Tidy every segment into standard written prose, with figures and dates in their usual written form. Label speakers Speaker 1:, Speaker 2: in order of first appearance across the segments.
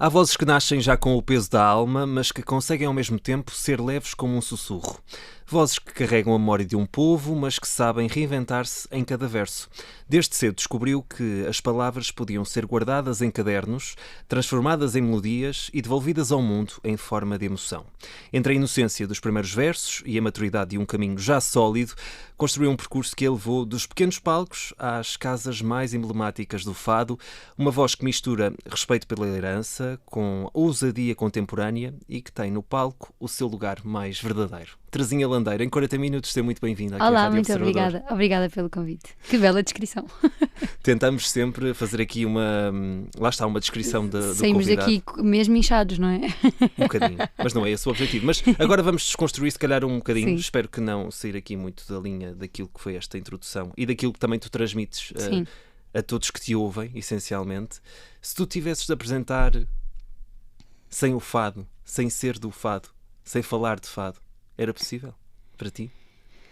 Speaker 1: Há vozes que nascem já com o peso da alma, mas que conseguem ao mesmo tempo ser leves como um sussurro. Vozes que carregam a memória de um povo, mas que sabem reinventar-se em cada verso. Desde cedo descobriu que as palavras podiam ser guardadas em cadernos, transformadas em melodias e devolvidas ao mundo em forma de emoção. Entre a inocência dos primeiros versos e a maturidade de um caminho já sólido, construiu um percurso que a levou dos pequenos palcos às casas mais emblemáticas do fado, uma voz que mistura respeito pela herança com ousadia contemporânea e que tem no palco o seu lugar mais verdadeiro. Terezinha Landeiro, em 40 minutos, seja muito bem-vinda aqui à
Speaker 2: Olá,
Speaker 1: Rádio
Speaker 2: muito
Speaker 1: Observador.
Speaker 2: obrigada. Obrigada pelo convite. Que bela descrição.
Speaker 1: Tentamos sempre fazer aqui lá está, uma descrição do
Speaker 2: Saímos
Speaker 1: convidado.
Speaker 2: daqui mesmo inchados, não é?
Speaker 1: Um bocadinho, mas não é esse o objetivo. Mas agora vamos desconstruir se calhar um bocadinho.
Speaker 2: Sim.
Speaker 1: Espero que não sair aqui muito da linha daquilo que foi esta introdução e daquilo que também tu transmites
Speaker 2: Sim.
Speaker 1: a todos que te ouvem, essencialmente. Se tu tivesses de apresentar sem o fado, sem ser do fado, sem falar de fado, era possível para ti?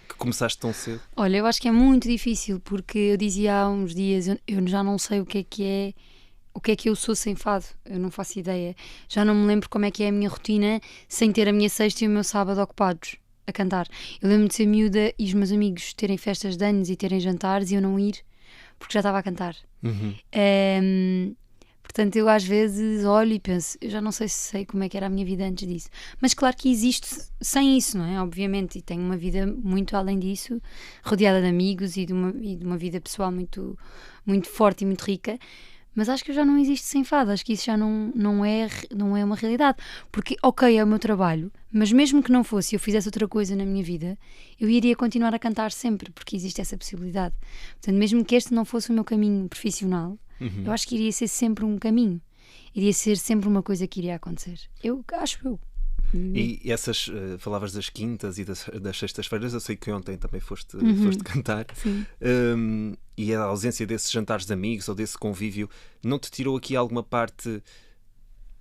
Speaker 1: Que começaste tão cedo?
Speaker 2: Olha, eu acho que é muito difícil, porque eu dizia há uns dias, eu já não sei o que é que eu sou sem fado, eu não faço ideia. Já não me lembro como é que é a minha rotina sem ter a minha sexta e o meu sábado ocupados a cantar. Eu lembro de ser miúda e os meus amigos terem festas de anos e terem jantares e eu não ir, porque já estava a cantar. Portanto, eu às vezes olho e penso, eu já não sei se sei como é que era a minha vida antes disso. Mas claro que existe sem isso, não é? Obviamente, e tenho uma vida muito além disso, rodeada de amigos e de uma vida pessoal muito, muito forte e muito rica. Mas acho que eu já não existo sem fado, acho que isso já não é uma realidade. Porque, ok, é o meu trabalho, mas mesmo que não fosse e eu fizesse outra coisa na minha vida, eu iria continuar a cantar sempre, porque existe essa possibilidade. Portanto, mesmo que este não fosse o meu caminho profissional, eu acho que iria ser sempre um caminho. Iria ser sempre uma coisa que iria acontecer. Eu acho.
Speaker 1: E essas, falavas das quintas e das sextas-feiras, eu sei que ontem também foste cantar.
Speaker 2: Sim.
Speaker 1: E a ausência desses jantares de amigos ou desse convívio não te tirou aqui alguma parte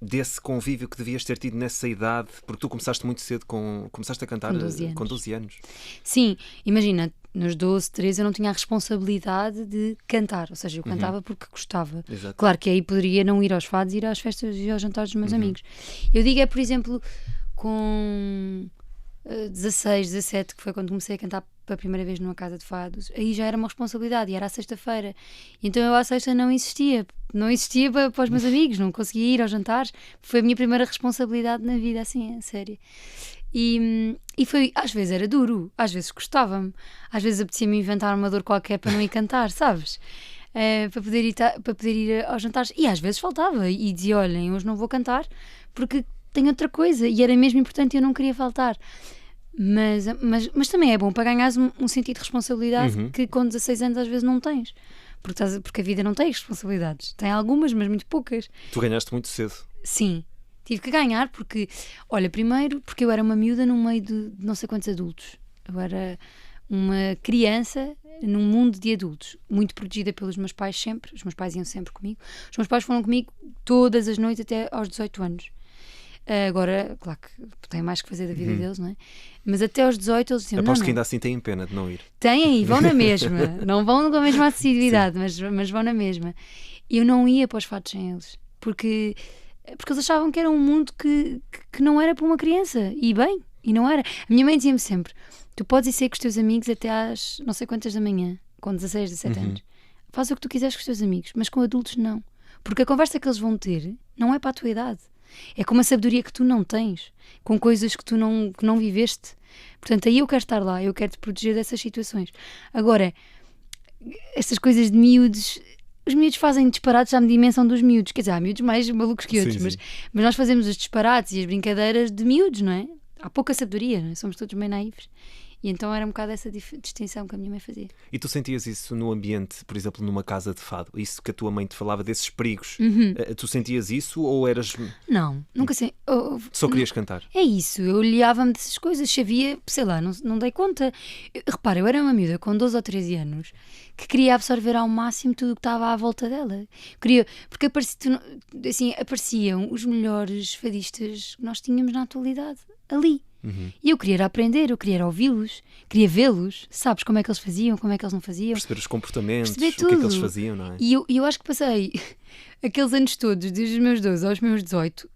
Speaker 1: desse convívio que devias ter tido nessa idade? Porque tu começaste muito cedo, começaste a cantar
Speaker 2: Com 12 anos.
Speaker 1: com 12 anos.
Speaker 2: Sim, imagina, nos 12, 13 eu não tinha a responsabilidade de cantar, ou seja, eu cantava porque gostava.
Speaker 1: Exato.
Speaker 2: Claro que aí poderia não ir aos fados, ir às festas e aos jantares dos meus amigos. Eu digo por exemplo, com 16, 17, que foi quando comecei a cantar pela primeira vez numa casa de fados, aí já era uma responsabilidade e era à sexta-feira. Então eu à sexta não existia para os meus amigos, não conseguia ir aos jantares. Foi a minha primeira responsabilidade na vida, assim, a sério. E foi, às vezes era duro, às vezes gostava-me, às vezes apetecia-me inventar uma dor qualquer para não ir cantar, sabes? Para poder ir aos jantares. E às vezes faltava e dizia, olhem, hoje não vou cantar porque tenho outra coisa, e era mesmo importante e eu não queria faltar. Mas também é bom para ganhares um sentido de responsabilidade que com 16 anos às vezes não tens. Porque a vida não tem responsabilidades. Tem algumas, mas muito poucas.
Speaker 1: Tu ganhaste muito cedo.
Speaker 2: Sim, tive que ganhar porque, olha, primeiro porque eu era uma miúda no meio de não sei quantos adultos. Eu era uma criança num mundo de adultos, muito protegida pelos meus pais sempre. Os meus pais iam sempre comigo. Os meus pais foram comigo todas as noites até aos 18 anos. Agora, claro que têm mais que fazer da vida deles, não é? Mas até aos 18 eles diziam,
Speaker 1: Aposto
Speaker 2: não.
Speaker 1: que ainda assim têm pena de não ir.
Speaker 2: Têm e vão na mesma. Não vão com a mesma assiduidade, mas vão na mesma. E eu não ia para os fados sem eles. Porque eles achavam que era um mundo que não era para uma criança. E bem, e não era. A minha mãe dizia-me sempre, tu podes ir sair com os teus amigos até às não sei quantas da manhã, com 16, 17 anos. Faz o que tu quiseres com os teus amigos, mas com adultos não. Porque a conversa que eles vão ter não é para a tua idade. É com uma sabedoria que tu não tens, com coisas que tu não viveste. Portanto, aí eu quero estar lá, eu quero te proteger dessas situações. Agora, essas coisas de miúdos, os miúdos fazem disparates à dimensão dos miúdos. Quer dizer, há miúdos mais malucos que outros,
Speaker 1: Sim.
Speaker 2: mas nós fazemos os disparates e as brincadeiras de miúdos, não é? Há pouca sabedoria, não é? Somos todos bem naivos. E então era um bocado essa distinção que a minha mãe fazia.
Speaker 1: E tu sentias isso no ambiente, por exemplo, numa casa de fado? Isso que a tua mãe te falava, desses perigos? Tu sentias isso ou eras...
Speaker 2: Não, nunca sei.
Speaker 1: Só querias cantar?
Speaker 2: É isso, eu olhava-me dessas coisas, sabia, sei lá, não dei conta. Repara, eu era uma miúda com 12 ou 13 anos que queria absorver ao máximo tudo o que estava à volta dela. Porque apareciam os melhores fadistas que nós tínhamos na atualidade, ali. E eu queria aprender, eu queria ouvi-los, queria vê-los, sabes como é que eles faziam, como é que eles não faziam.
Speaker 1: Perceber os comportamentos,
Speaker 2: Perceber
Speaker 1: o que é que
Speaker 2: tudo.
Speaker 1: eles faziam, não é?
Speaker 2: E eu acho que passei aqueles anos todos, desde os meus 12 aos meus 18,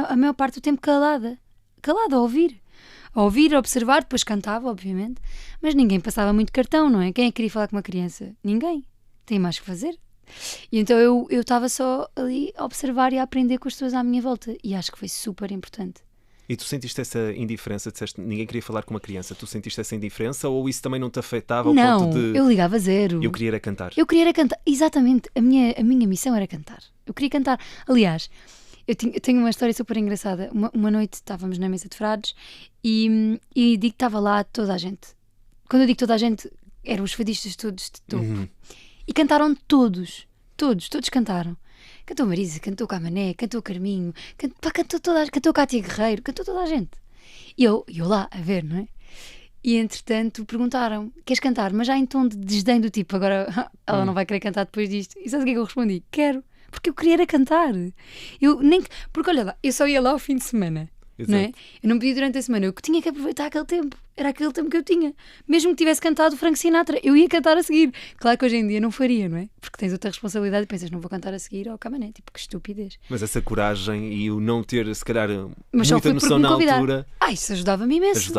Speaker 2: a maior parte do tempo calada a ouvir. A ouvir, a observar, depois cantava, obviamente, mas ninguém passava muito cartão, não é? Quem é que queria falar com uma criança? Ninguém. Tem mais que fazer. E então eu estava só ali a observar e a aprender com as pessoas à minha volta. E acho que foi super importante.
Speaker 1: E tu sentiste essa indiferença? Disseste ninguém queria falar com uma criança. Tu sentiste essa indiferença ou isso também não te afetava ao
Speaker 2: Não,
Speaker 1: ponto de...
Speaker 2: eu ligava zero.
Speaker 1: Eu queria era cantar.
Speaker 2: Eu queria era cantar. Exatamente. A minha missão era cantar. Eu queria cantar. Aliás, eu tenho uma história super engraçada. Uma noite estávamos na mesa de frades e digo que estava lá toda a gente. Quando eu digo toda a gente, eram os fadistas todos de topo. E cantaram todos cantaram. Cantou Marisa, cantou Camané, cantou Carminho, cantou Cátia Guerreiro, cantou toda a gente. E eu lá a ver, não é? E entretanto perguntaram: queres cantar? Mas já em tom de desdém do tipo, agora ela não vai querer cantar depois disto. E sabe o que é que eu respondi? Quero, porque eu queria era cantar. Porque olha lá, eu só ia lá ao fim de semana. Não é? Eu não podia durante a semana, eu tinha que aproveitar aquele tempo. Era aquele tempo que eu tinha. Mesmo que tivesse cantado Frank Sinatra, eu ia cantar a seguir. Claro que hoje em dia não faria, não é? Porque tens outra responsabilidade e pensas, não vou cantar a seguir ao Camané, tipo, que estupidez.
Speaker 1: Mas essa coragem e o não ter, se calhar,
Speaker 2: Mas
Speaker 1: muita noção na altura...
Speaker 2: Isso ajudava-me imenso.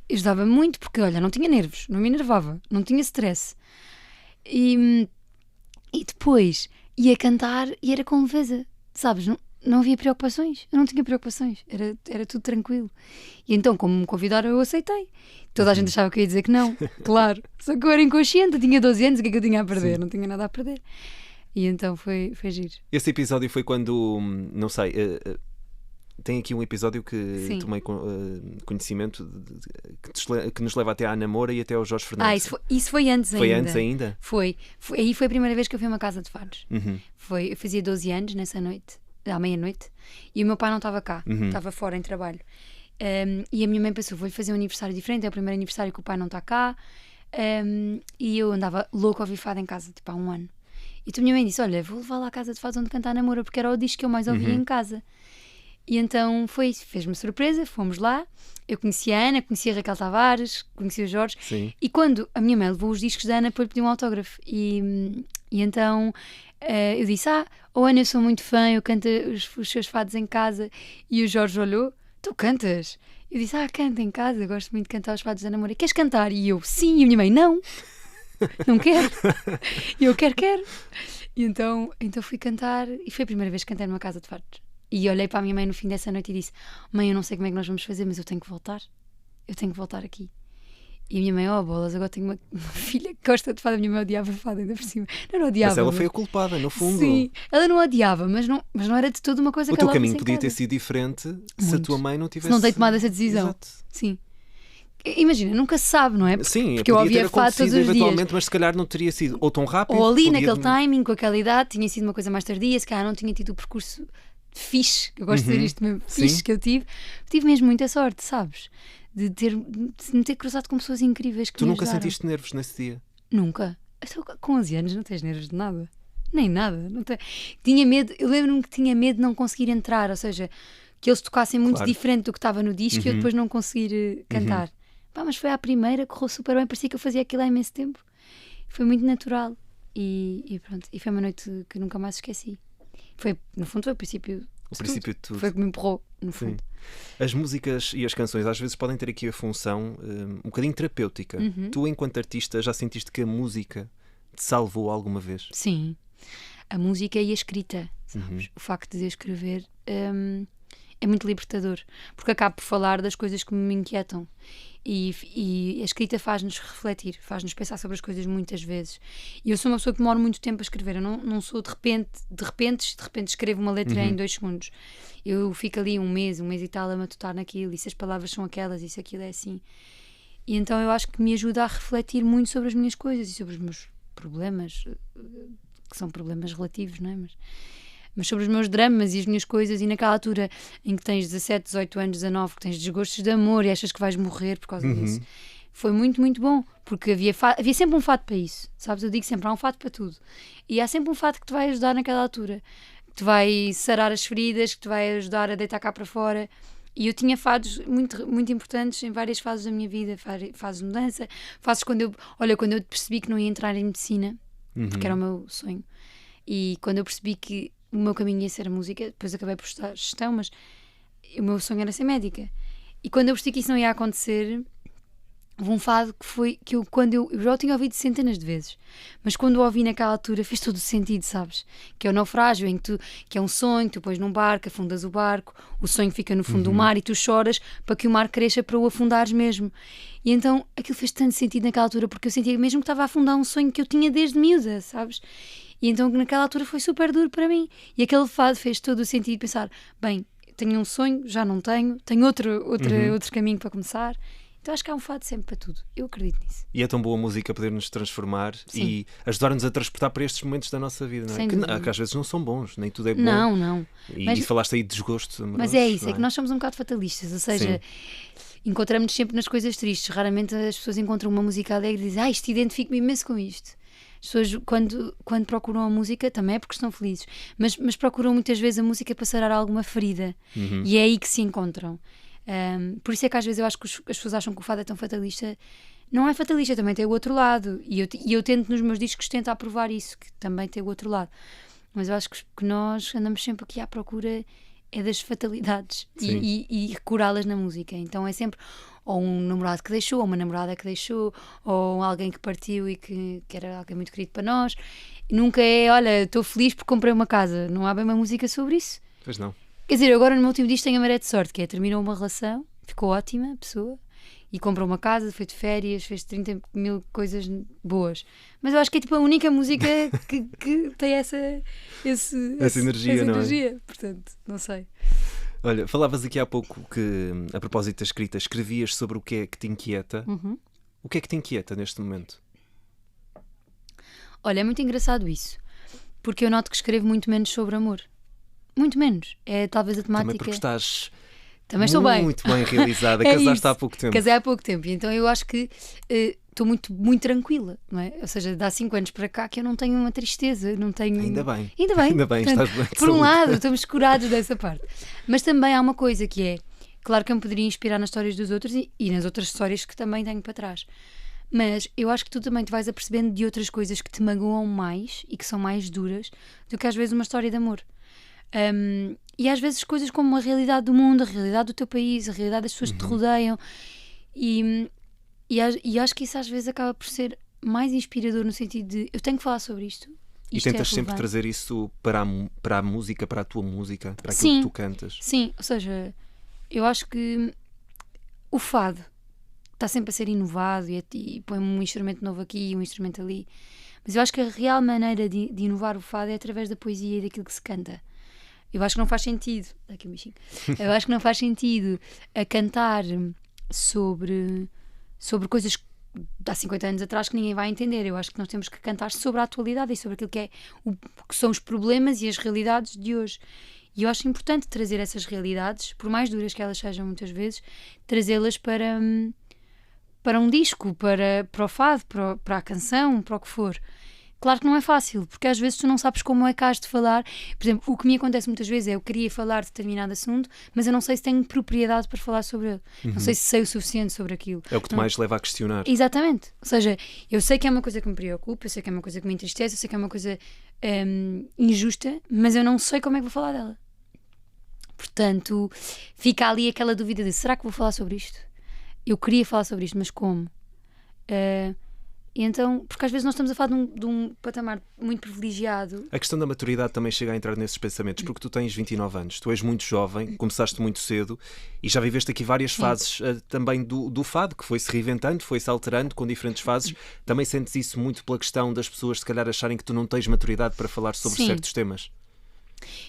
Speaker 2: Ajudava muito, porque olha, não tinha nervos, não me enervava, não tinha stress. E depois ia cantar e era com leveza, sabes? Não havia preocupações, eu não tinha preocupações, era tudo tranquilo. E então, como me convidaram, eu aceitei. Toda a gente achava que eu ia dizer que não, claro. Só que eu era inconsciente, eu tinha 12 anos, o que é que eu tinha a perder? Não tinha nada a perder. E então foi giro.
Speaker 1: Esse episódio foi quando, não sei, tem aqui um episódio que tomei conhecimento que nos leva até à Namora e até ao Jorge Fernandes.
Speaker 2: Isso foi antes ainda.
Speaker 1: Foi antes ainda?
Speaker 2: Aí foi a primeira vez que eu fui a uma casa de fados. Eu fazia 12 anos nessa noite. À meia-noite, e o meu pai não estava cá, estava fora em trabalho. E a minha mãe pensou: vou-lhe fazer um aniversário diferente, é o primeiro aniversário que o pai não está cá. E eu andava louca a ouvir fado em casa, tipo há um ano. E a minha mãe disse: olha, vou levar lá à casa de fados onde cantar Namora, porque era o disco que eu mais ouvia em casa. E então fez-me surpresa, fomos lá. Eu conheci a Ana, conheci a Raquel Tavares, conheci o Jorge.
Speaker 1: Sim.
Speaker 2: E quando a minha mãe levou os discos da Ana para lhe pedir um autógrafo, e então eu disse: Ana, eu sou muito fã, eu canto os seus fados em casa. E o Jorge olhou: tu cantas? Eu disse: canto em casa, gosto muito de cantar os fados da Namora. Queres cantar? E eu: sim. E a minha mãe: não quero. E eu: quero. E então fui cantar, e foi a primeira vez que cantei numa casa de fados. E olhei para a minha mãe no fim dessa noite e disse: mãe, eu não sei como é que nós vamos fazer, mas eu tenho que voltar aqui. E a minha mãe: bolas, agora tenho uma filha que gosta de fado. A minha mãe odiava fado, ainda por cima. Não odiava.
Speaker 1: Mas ela foi a culpada, no fundo.
Speaker 2: Sim, ela não odiava, mas não era de tudo uma coisa que ela
Speaker 1: O teu caminho podia ter sido diferente se a tua mãe não tivesse...
Speaker 2: Se não tem tomado essa decisão.
Speaker 1: Exato.
Speaker 2: Sim. Imagina, nunca se sabe, não é?
Speaker 1: Sim,
Speaker 2: porque eu ouvia fado todos os
Speaker 1: eventualmente,
Speaker 2: dias.
Speaker 1: Mas se calhar não teria sido ou tão rápido...
Speaker 2: Ou ali naquele timing, com aquela idade, tinha sido uma coisa mais tardia, se calhar não tinha tido o percurso fixe, eu gosto de dizer isto mesmo, fixe que eu tive. Tive mesmo muita sorte, sabes? De me ter cruzado com pessoas incríveis que
Speaker 1: Tu
Speaker 2: me
Speaker 1: nunca
Speaker 2: ajudaram.
Speaker 1: sentiste nervos nesse dia?
Speaker 2: Nunca. Com 11 anos não tens nervos de nada. Nem nada. Tinha medo, eu lembro-me que tinha medo de não conseguir entrar, ou seja, que eles tocassem muito diferente do que estava no disco e eu depois não conseguir cantar. Mas foi à primeira, correu super bem, parecia que eu fazia aquilo há imenso tempo. Foi muito natural. E pronto, e foi uma noite que nunca mais esqueci. No fundo foi o princípio
Speaker 1: de tudo.
Speaker 2: Foi o que me empurrou, no fundo.
Speaker 1: As músicas e as canções às vezes podem ter aqui a função um bocadinho terapêutica. Tu, enquanto artista, já sentiste que a música te salvou alguma vez?
Speaker 2: Sim. A música e a escrita, sabes? O facto de eu escrever é muito libertador, porque acabo por falar das coisas que me inquietam. E a escrita faz-nos refletir, faz-nos pensar sobre as coisas muitas vezes. E eu sou uma pessoa que demora muito tempo a escrever. Eu não sou de repente escrevo uma letra em 2 segundos. Eu fico ali um mês e tal a matutar naquilo, e se as palavras são aquelas, e se aquilo é assim. E então eu acho que me ajuda a refletir muito sobre as minhas coisas e sobre os meus problemas, que são problemas relativos, não é? Mas sobre os meus dramas e as minhas coisas, e naquela altura em que tens 17, 18 anos, 19, que tens desgostos de amor e achas que vais morrer por causa disso, foi muito, muito bom, porque havia sempre um fado para isso, sabes? Eu digo sempre, há um fado para tudo, e há sempre um fado que te vai ajudar naquela altura, que te vai sarar as feridas, que te vai ajudar a deitar cá para fora, E eu tinha fados muito, muito importantes em várias fases da minha vida, fases de mudança, fases quando eu percebi que não ia entrar em medicina, porque era o meu sonho. E quando eu percebi que o meu caminho ia ser a música, depois acabei por estudar gestão, mas o meu sonho era ser médica. E quando eu percebi que isso não ia acontecer, houve um fado que eu já o tinha ouvido centenas de vezes, mas quando o ouvi naquela altura fez todo o sentido, sabes? Que é o naufrágio, que é um sonho, tu pões num barco, afundas o barco, o sonho fica no fundo do mar e tu choras para que o mar cresça para o afundares mesmo. E então aquilo fez tanto sentido naquela altura, porque eu sentia mesmo que estava a afundar um sonho que eu tinha desde miúda, sabes? E então naquela altura foi super duro para mim. E aquele fado fez todo o sentido, pensar, bem, tenho um sonho, já não tenho outro caminho para começar. Então acho que há um fado sempre para tudo. Eu acredito nisso.
Speaker 1: E é tão boa a música poder nos transformar e ajudar-nos a transportar para estes momentos da nossa vida, não é? Que às vezes não são bons, nem tudo é bom.
Speaker 2: Não.
Speaker 1: E falaste aí de desgosto amoroso.
Speaker 2: Mas é isso, é que nós somos um bocado fatalistas, ou seja, encontramos-nos sempre nas coisas tristes. Raramente as pessoas encontram uma música alegre e dizem, isto identifico-me imenso com isto. As pessoas, quando procuram a música, também é porque estão felizes, mas procuram muitas vezes a música para sarar alguma ferida. E é aí que se encontram. Por isso é que às vezes eu acho que as pessoas acham que o fado é tão fatalista. Não é fatalista, também tem o outro lado. E eu tento nos meus discos tentar provar isso, que também tem o outro lado. Mas eu acho que nós andamos sempre aqui à procura das fatalidades e curá-las na música. Então é sempre ou um namorado que deixou, ou uma namorada que deixou, ou alguém que partiu e que era alguém muito querido para nós. Nunca é, olha, estou feliz porque comprei uma casa. Não há bem uma música sobre isso.
Speaker 1: Pois não.
Speaker 2: Quer dizer, agora no meu último disco tenho a maré de sorte, que é terminou uma relação, ficou ótima a pessoa, e comprou uma casa, foi de férias, fez 30 mil coisas boas. Mas eu acho que é tipo a única música que tem essa
Speaker 1: energia, não é?
Speaker 2: Portanto, não sei.
Speaker 1: Olha, falavas aqui há pouco que, a propósito da escrita, escrevias sobre o que é que te inquieta. O que é que te inquieta neste momento?
Speaker 2: Olha, é muito engraçado isso, porque eu noto que escrevo muito menos sobre amor. Muito menos. É talvez a temática...
Speaker 1: Também porque estás
Speaker 2: estou bem.
Speaker 1: Muito bem realizada. Casaste há pouco tempo.
Speaker 2: Casei há pouco tempo. E então eu acho que estou muito, muito tranquila, não é? Ou seja, de há 5 anos para cá que eu não tenho uma tristeza. Não tenho...
Speaker 1: Ainda bem.
Speaker 2: Portanto,
Speaker 1: estás bem.
Speaker 2: Por um lado, estamos curados dessa parte. Mas também há uma coisa que é... Claro que eu me poderia inspirar nas histórias dos outros e nas outras histórias que também tenho para trás. Mas eu acho que tu também te vais apercebendo de outras coisas que te magoam mais e que são mais duras do que às vezes uma história de amor. E às vezes coisas como a realidade do mundo, a realidade do teu país, a realidade das pessoas que te rodeiam, e acho que isso às vezes acaba por ser mais inspirador no sentido de eu tenho que falar sobre isto.
Speaker 1: E tentas sempre trazer isso para a música, para a tua música, para aquilo que tu cantas.
Speaker 2: Sim, ou seja, eu acho que o fado está sempre a ser inovado e põe um instrumento novo aqui e um instrumento ali, mas eu acho que a real maneira de inovar o fado é através da poesia e daquilo que se canta. Eu acho que não faz sentido. Aqui um bichinho. Eu acho que não faz sentido a cantar sobre coisas de há 50 anos atrás que ninguém vai entender. Eu acho que nós temos que cantar sobre a atualidade e sobre aquilo que são os problemas e as realidades de hoje. E eu acho importante trazer essas realidades, por mais duras que elas sejam muitas vezes, trazê-las para um disco, para o fado, para a canção, para o que for. Claro que não é fácil, porque às vezes tu não sabes como é que has de falar. Por exemplo, o que me acontece muitas vezes é eu queria falar de determinado assunto, mas eu não sei se tenho propriedade para falar sobre ele. Não sei se sei o suficiente sobre aquilo.
Speaker 1: É o que te mais leva a questionar.
Speaker 2: Exatamente. Ou seja, eu sei que é uma coisa que me preocupa, eu sei que é uma coisa que me entristece, eu sei que é uma coisa injusta, mas eu não sei como é que vou falar dela. Portanto, fica ali aquela dúvida de será que vou falar sobre isto? Eu queria falar sobre isto, mas como? E então, porque às vezes nós estamos a falar de um patamar muito privilegiado.
Speaker 1: A questão da maturidade também chega a entrar nesses pensamentos, porque tu tens 29 anos, tu és muito jovem, começaste muito cedo e já viveste aqui várias fases também do fado, que foi-se reinventando, foi-se alterando com diferentes fases. Também sentes isso muito pela questão das pessoas se calhar acharem que tu não tens maturidade para falar sobre certos temas?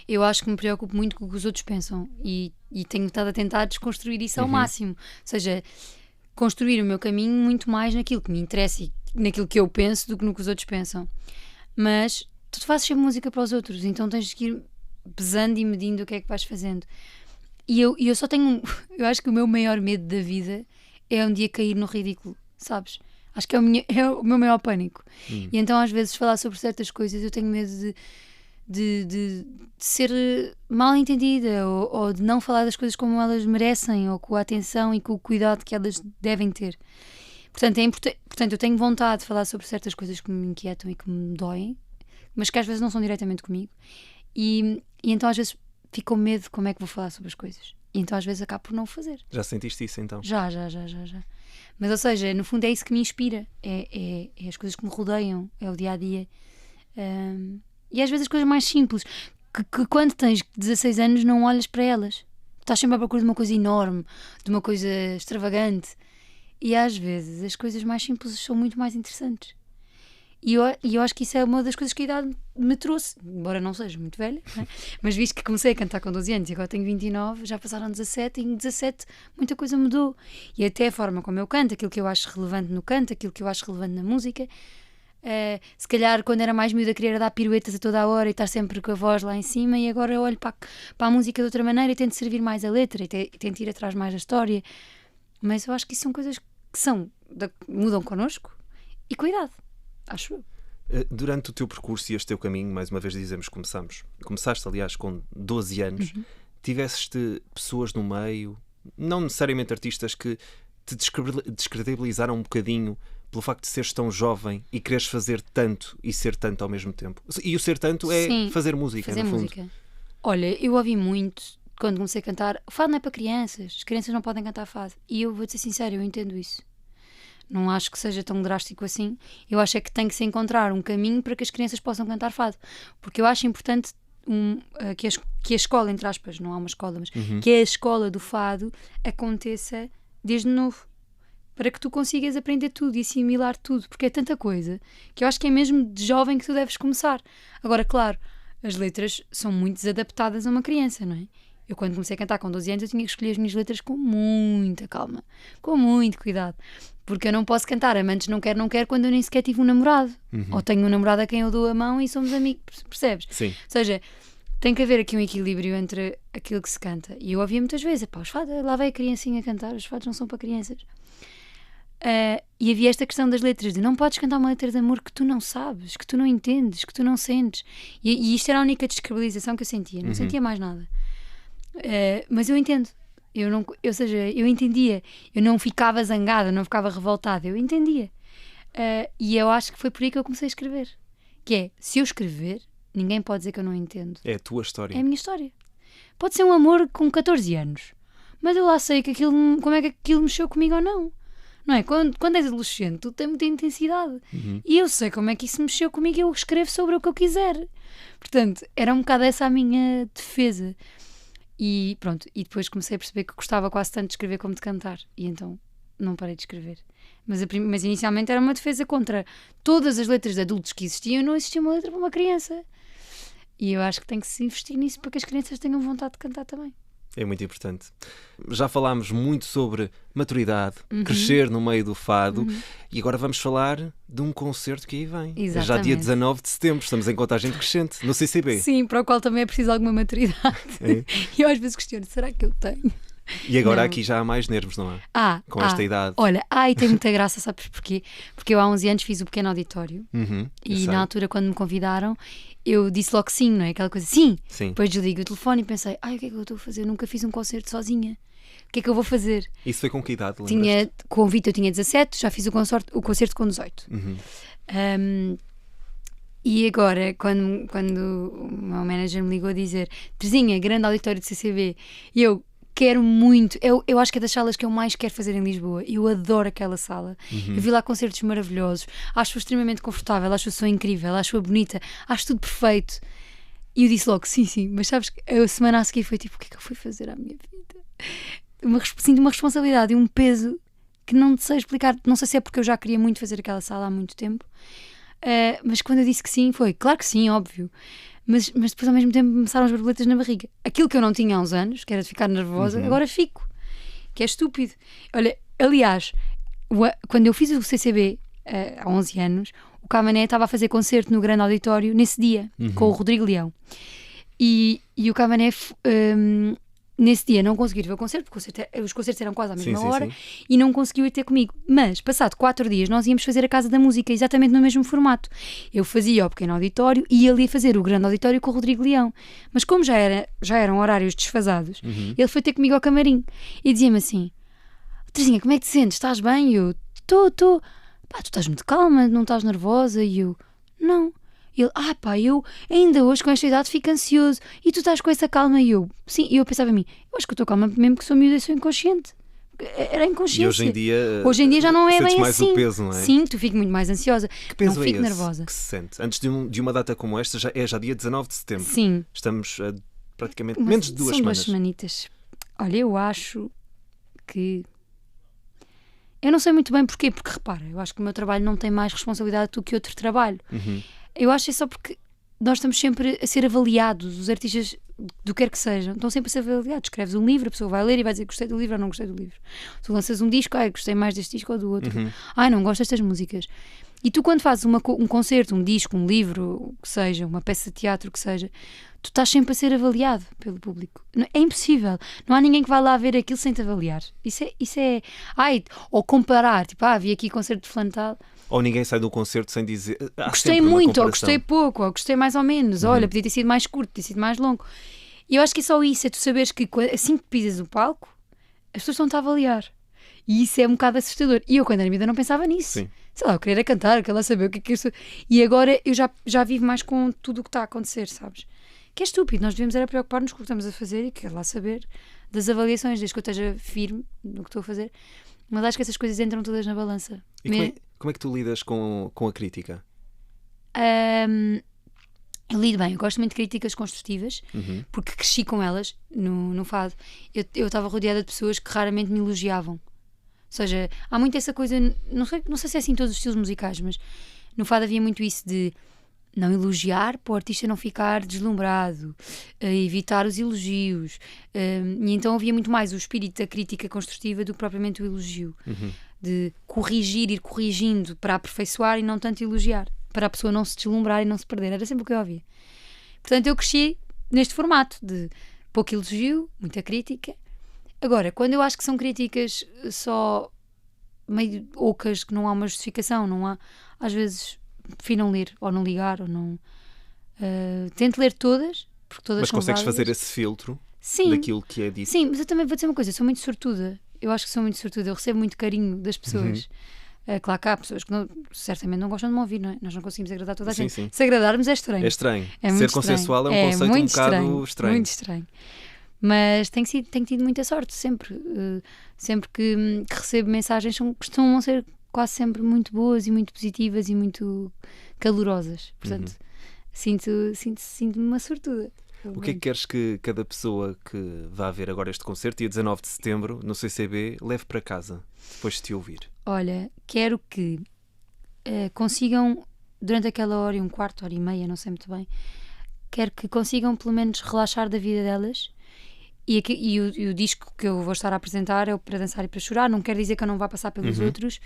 Speaker 2: Eu acho que me preocupo muito com o que os outros pensam e tenho estado a tentar desconstruir isso ao máximo. Ou seja, construir o meu caminho muito mais naquilo que me interessa e naquilo que eu penso do que no que os outros pensam. Mas tu fazes sempre música para os outros, então tens que ir pesando e medindo o que é que vais fazendo. E eu só tenho... Eu acho que o meu maior medo da vida é um dia cair no ridículo, sabes? Acho que é o meu maior pânico. E então às vezes falar sobre certas coisas eu tenho medo de ser mal entendida ou de não falar das coisas como elas merecem ou com a atenção e com o cuidado que elas devem ter. Portanto, portanto, eu tenho vontade de falar sobre certas coisas que me inquietam e que me doem, mas que às vezes não são diretamente comigo. E então às vezes fico com medo de como é que vou falar sobre as coisas. E então às vezes acabo por não fazer.
Speaker 1: Já sentiste isso então?
Speaker 2: Já. Mas, ou seja, no fundo é isso que me inspira. É as coisas que me rodeiam, é o dia-a-dia. E às vezes as coisas mais simples, que quando tens 16 anos não olhas para elas. Estás sempre à procura de uma coisa enorme, de uma coisa extravagante. E às vezes as coisas mais simples são muito mais interessantes. E eu acho que isso é uma das coisas que a idade me trouxe, embora não seja muito velha, né? Mas visto que comecei a cantar com 12 anos e agora tenho 29, já passaram 17 e em 17 muita coisa mudou. E até a forma como eu canto, aquilo que eu acho relevante no canto, aquilo que eu acho relevante na música. Se calhar quando era mais miúda queria dar piruetas a toda a hora e estar sempre com a voz lá em cima, e agora eu olho para a música de outra maneira e tento servir mais a letra e tento ir atrás mais da história. Mas eu acho que isso são coisas que mudam connosco e cuidado, acho eu.
Speaker 1: Durante o teu percurso e este teu caminho, mais uma vez dizemos começaste aliás com 12 anos, tiveste pessoas no meio, não necessariamente artistas, que te descredibilizaram um bocadinho pelo facto de seres tão jovem e quereres fazer tanto e ser tanto ao mesmo tempo. E o ser tanto é
Speaker 2: Sim,
Speaker 1: fazer música,
Speaker 2: fazer
Speaker 1: no fundo.
Speaker 2: música. Olha, eu ouvi muito quando comecei a cantar. O fado não é para crianças, as crianças não podem cantar fado. E eu vou ser sincera, eu entendo isso. Não acho que seja tão drástico assim. Eu acho é que tem que se encontrar um caminho para que as crianças possam cantar fado. Porque eu acho importante que a escola, entre aspas, não há uma escola, mas que a escola do fado aconteça desde novo. Para que tu consigas aprender tudo e assimilar tudo. Porque é tanta coisa que eu acho que é mesmo de jovem que tu deves começar. Agora, claro, as letras são muito desadaptadas a uma criança, não é? Eu quando comecei a cantar com 12 anos eu tinha que escolher as minhas letras com muita calma, com muito cuidado, porque eu não posso cantar amantes não quero quando eu nem sequer tive um namorado, ou tenho um namorado a quem eu dou a mão e somos amigos, percebes?
Speaker 1: Sim.
Speaker 2: Ou seja, tem que haver aqui um equilíbrio entre aquilo que se canta. E eu ouvia muitas vezes, os fados, lá vai a criancinha a cantar, os fados não são para crianças. E havia esta questão das letras, de não podes cantar uma letra de amor que tu não sabes, que tu não entendes, que tu não sentes. E isto era a única descredibilização que eu sentia, não sentia mais nada. Mas eu entendo, ou seja, eu entendia, eu não ficava zangada, não ficava revoltada, eu entendia. E eu acho que foi por aí que eu comecei a escrever. Que é, se eu escrever, ninguém pode dizer que eu não entendo.
Speaker 1: É a tua história.
Speaker 2: É a minha história. Pode ser um amor com 14 anos, mas eu lá sei que como é que aquilo mexeu comigo ou não. Não é? Quando és adolescente, tu tens muita intensidade. E eu sei como é que isso mexeu comigo e eu escrevo sobre o que eu quiser. Portanto, era um bocado essa a minha defesa. E pronto, e depois comecei a perceber que gostava quase tanto de escrever como de cantar. E então não parei de escrever. Mas inicialmente era uma defesa contra todas as letras de adultos que existiam. Não existia uma letra para uma criança. E eu acho que tem que se investir nisso para que as crianças tenham vontade de cantar também.
Speaker 1: É muito importante. Já falámos muito sobre maturidade, crescer no meio do fado, e agora vamos falar de um concerto que aí vem.
Speaker 2: Exatamente.
Speaker 1: É já dia 19 de setembro, estamos em contagem decrescente, no CCB.
Speaker 2: Sim, para o qual também é preciso alguma maturidade.
Speaker 1: É.
Speaker 2: E eu às vezes questiono, será que eu tenho?
Speaker 1: E agora
Speaker 2: Não.
Speaker 1: aqui já há mais nervos, não há? Com esta idade.
Speaker 2: Olha, e tem muita graça, sabes porquê? Porque eu há 11 anos fiz o pequeno auditório e na altura quando me convidaram eu disse logo sim, não é? Aquela coisa, sim. Depois desliguei o telefone e pensei, o que é que eu estou a fazer? Eu nunca fiz um concerto sozinha. O que é que eu vou fazer?
Speaker 1: Isso foi com que idade?
Speaker 2: Tinha convite, eu tinha 17, já fiz o concerto com 18. E agora, quando o meu manager me ligou a dizer, Terezinha, grande auditório de CCB, e eu quero muito, eu acho que é das salas que eu mais quero fazer em Lisboa. Eu adoro aquela sala. Eu vi lá concertos maravilhosos, acho-a extremamente confortável, acho-a som incrível, acho-a bonita, acho tudo perfeito. E eu disse logo, sim, mas sabes que a semana a seguir foi tipo, o que é que eu fui fazer à minha vida? Sinto uma responsabilidade e um peso que não sei explicar. Não sei se é porque eu já queria muito fazer aquela sala há muito tempo, mas quando eu disse que sim, foi claro que sim, óbvio. Mas depois ao mesmo tempo começaram as borboletas na barriga. Aquilo que eu não tinha há uns anos, que era de ficar nervosa, agora fico. Que é estúpido. Olha, aliás, quando eu fiz o CCB há 11 anos, o Camané estava a fazer concerto no grande auditório nesse dia, com o Rodrigo Leão. E o Camané nesse dia não conseguiu ver o concerto, porque os concertos eram quase à mesma hora,
Speaker 1: sim.
Speaker 2: e não conseguiu ir ter comigo. Mas, passado 4 dias, nós íamos fazer a Casa da Música, exatamente no mesmo formato. Eu fazia o pequeno auditório e ele ia fazer o grande auditório com o Rodrigo Leão. Mas como já eram horários desfasados, ele foi ter comigo ao camarim e dizia-me assim: Terezinha, como é que te sentes? Estás bem? E eu, estou. Pá, tu estás muito calma, não estás nervosa? E eu, não. E ele, eu ainda hoje com esta idade fico ansioso e tu estás com essa calma. E eu, sim. E eu pensava em mim, eu acho que eu estou calma mesmo porque sou miúda e sou inconsciente. Era inconsciência.
Speaker 1: E hoje em dia
Speaker 2: já não é bem
Speaker 1: mais
Speaker 2: assim.
Speaker 1: O peso, não é?
Speaker 2: Sim, tu fico muito mais ansiosa.
Speaker 1: Que peso
Speaker 2: não fico
Speaker 1: é esse
Speaker 2: nervosa.
Speaker 1: que se sente? Antes de uma data como esta, já dia 19 de setembro.
Speaker 2: Sim.
Speaker 1: Estamos praticamente menos de 2
Speaker 2: são
Speaker 1: semanas.
Speaker 2: 2 semanitas. Olha, eu acho que... Eu não sei muito bem porquê, porque repara, eu acho que o meu trabalho não tem mais responsabilidade do que outro trabalho. Eu acho que é só porque nós estamos sempre a ser avaliados, os artistas do que quer que sejam, estão sempre a ser avaliados. Escreves um livro, a pessoa vai ler e vai dizer gostei do livro ou não gostei do livro. Tu lanças um disco, gostei mais deste disco ou do outro. Não gosto destas músicas. E tu, quando fazes um concerto, um disco, um livro, o que seja, uma peça de teatro, o que seja, tu estás sempre a ser avaliado pelo público. É impossível. Não há ninguém que vá lá ver aquilo sem te avaliar. Isso é... ou comparar, tipo, vi aqui concerto de fulano tal.
Speaker 1: Ou ninguém sai do concerto sem dizer...
Speaker 2: Gostei muito, ou gostei pouco, ou gostei mais ou menos. Olha, podia ter sido mais curto, podia ter sido mais longo. E eu acho que é só isso, é tu saberes que assim que pisas o palco, as pessoas estão-te a avaliar. E isso é um bocado assustador. E eu, quando era miúda, não pensava nisso.
Speaker 1: Sim.
Speaker 2: Sei lá, eu queria cantar, queria saber o que é isso. E agora eu já vivo mais com tudo o que está a acontecer, sabes? Que é estúpido, nós devemos era preocupar-nos com o que estamos a fazer e quero lá saber das avaliações, desde que eu esteja firme no que estou a fazer. Mas acho que essas coisas entram todas na balança.
Speaker 1: E como é que tu lidas com a crítica?
Speaker 2: Eu lido bem, eu gosto muito de críticas construtivas, porque cresci com elas no fado. Eu estava rodeada de pessoas que raramente me elogiavam. Ou seja, há muito essa coisa, não sei se é assim em todos os estilos musicais, mas no fado havia muito isso de não elogiar para o artista não ficar deslumbrado, evitar os elogios. E então havia muito mais o espírito da crítica construtiva do que propriamente o elogio. De ir corrigindo para aperfeiçoar e não tanto elogiar, para a pessoa não se deslumbrar e não se perder. Era sempre o que eu ouvia. Portanto, eu cresci neste formato de pouco elogio, muita crítica. Agora, quando eu acho que são críticas só meio ocas, que não há uma justificação, não há, às vezes prefiro não ler, ou não ligar, ou não... tento ler todas, porque todas são
Speaker 1: consegues
Speaker 2: válidas.
Speaker 1: fazer esse filtro daquilo que é dito?
Speaker 2: Sim, mas eu também vou dizer uma coisa, eu sou muito sortuda. Eu acho que sou muito sortuda, eu recebo muito carinho das pessoas. Claro que há pessoas que certamente não gostam de me ouvir, não é? Nós não conseguimos agradar toda a gente.
Speaker 1: Sim.
Speaker 2: Se agradarmos é estranho.
Speaker 1: É estranho.
Speaker 2: É
Speaker 1: Ser consensual é um conceito um bocado estranho.
Speaker 2: Muito estranho. Mas tenho tido muita sorte, sempre. Sempre que recebo mensagens, costumam ser quase sempre muito boas e muito positivas e muito calorosas. Portanto, sinto-me uma sortuda.
Speaker 1: O que é que queres que cada pessoa que vá ver agora este concerto, dia 19 de setembro, no CCB, leve para casa, depois de te ouvir?
Speaker 2: Olha, quero que consigam, durante aquela hora e um quarto, hora e meia, não sei muito bem, quero que consigam pelo menos relaxar da vida delas. E o disco que eu vou estar a apresentar é o Para Dançar e Para Chorar. Não quer dizer que eu não vá passar pelos outros,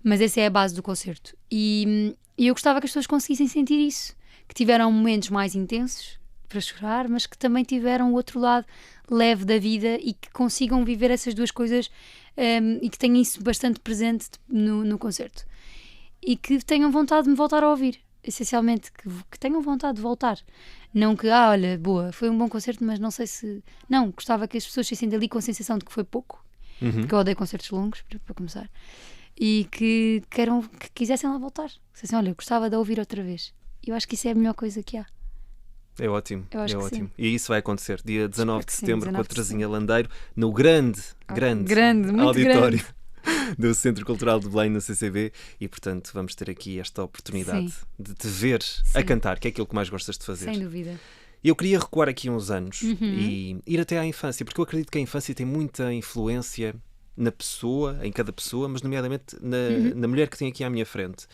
Speaker 2: mas essa é a base do concerto. E eu gostava que as pessoas conseguissem sentir isso, que tiveram momentos mais intensos para chorar, mas que também tiveram o outro lado leve da vida e que consigam viver essas duas coisas, e que tenham isso bastante presente no concerto. E que tenham vontade de me voltar a ouvir. Essencialmente, que tenham vontade de voltar. Não que, olha, boa, foi um bom concerto, mas não sei se... Não, gostava que as pessoas saíssem dali com a sensação de que foi pouco, porque eu odeio concertos longos, para começar, e que quisessem lá voltar. Dissessem, olha, eu gostava de ouvir outra vez. Eu acho que isso é a melhor coisa que há.
Speaker 1: É ótimo,
Speaker 2: Eu acho
Speaker 1: é
Speaker 2: que
Speaker 1: ótimo.
Speaker 2: Sim.
Speaker 1: E isso vai acontecer dia 19 de setembro, com a Terezinha Landeiro, no grande
Speaker 2: muito
Speaker 1: auditório
Speaker 2: grande
Speaker 1: do Centro Cultural de Belém, no CCB, e portanto vamos ter aqui esta oportunidade de te ver a cantar, que é aquilo que mais gostas de fazer.
Speaker 2: Sem dúvida.
Speaker 1: Eu queria recuar aqui uns anos e ir até à infância, porque eu acredito que a infância tem muita influência na pessoa, em cada pessoa, mas nomeadamente na mulher que tem aqui à minha frente.